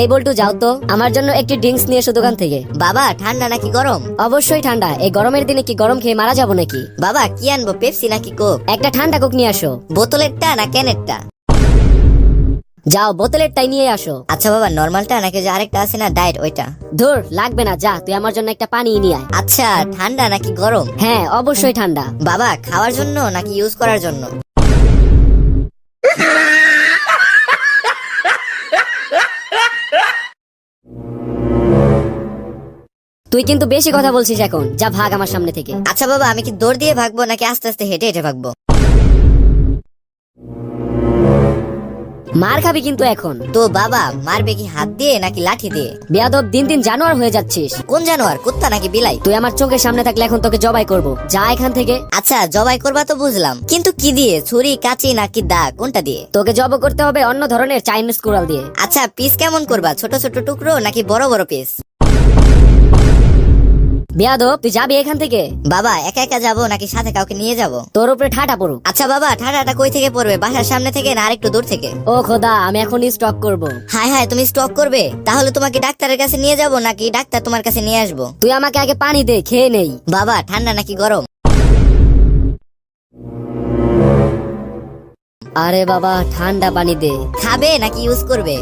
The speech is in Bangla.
এই বল্টু যাও তো, আমার জন্য একটি ড্রিঙ্কস নিয়ে এসো দোকান থেকে। বাবা ঠান্ডা নাকি গরম? অবশ্যই ঠান্ডা, এই গরমের দিনে কি গরম খেয়ে মারা যাবো নাকি? বাবা কি আনবো, পেপসি নাকি কোক? একটা ঠান্ডা কোক নিয়ে আসো। বোতলেরটা না ক্যানেরটা? যাও বোতলেরটাই নিয়ে আসো। আচ্ছা বাবা, নরমালটা নাকি যে আরেকটা আছে না ডায়েট, ওইটা? ধুর, লাগবে না, যা তুই আমার জন্য একটা পানি নিয়ে আয়। আচ্ছা, ঠান্ডা নাকি গরম? হ্যাঁ অবশ্যই ঠান্ডা। বাবা খাওয়ার জন্য নাকি ইউজ করার জন্য? তুই কিন্তু বেশি কথা বলছিস এখন, যা ভাগ আমার সামনে থেকে। আচ্ছা বাবা, আমি কি দৌড় দিয়ে ভাগবো নাকি আস্তে আস্তে হেঁটে হেঁটে ভাগবো? মার খাবি কিন্তু এখন। তো বাবা মারবে কি হাত দিয়ে নাকি লাঠি দিয়ে? বেয়াদব, দিন দিন জানোয়ার হয়ে যাচ্ছিস। কোন জানোয়ার, কুত্তা নাকি বিলাই? তুই আমার চোখের সামনে থাকলে এখন তোকে জবাই করব, যা এখান থেকে। আচ্ছা জবাই করবা তো বুঝলাম, কিন্তু কি দিয়ে? ছুরি, কাঁচি নাকি দা, কোনটা দিয়ে? তোকে জব করতে হবে অন্য ধরনের চাইনিজ কুড়াল দিয়ে। আচ্ছা পিস কেমন করবা, ছোট ছোট টুকরো নাকি বড় বড় পিস? বেয়াদব, তুই যাবি এখান থেকে। বাবা একা একা যাবো নাকি সাথে কাউকে নিয়ে যাবো? তোর উপরে ঠাটা পড়ুক। আচ্ছা বাবা, ঠাডাটা কই থেকে পড়বে, বাসার সামনে থেকে না আরেকটু দূর থেকে? ও খোদা, আমি এখনই স্টক করব। হায় হায়, তুমি স্টক করবে? তাহলে তোমাকে ডাক্তারের কাছে নিয়ে যাবো নাকি ডাক্তার তোমার কাছে নিয়ে আসবো? তুই আমাকে আগে পানি দে, খেয়ে নেই। বাবা ঠান্ডা নাকি গরম? আরে বাবা, ঠান্ডা পানি দে। খাবে নাকি ইউজ করবে?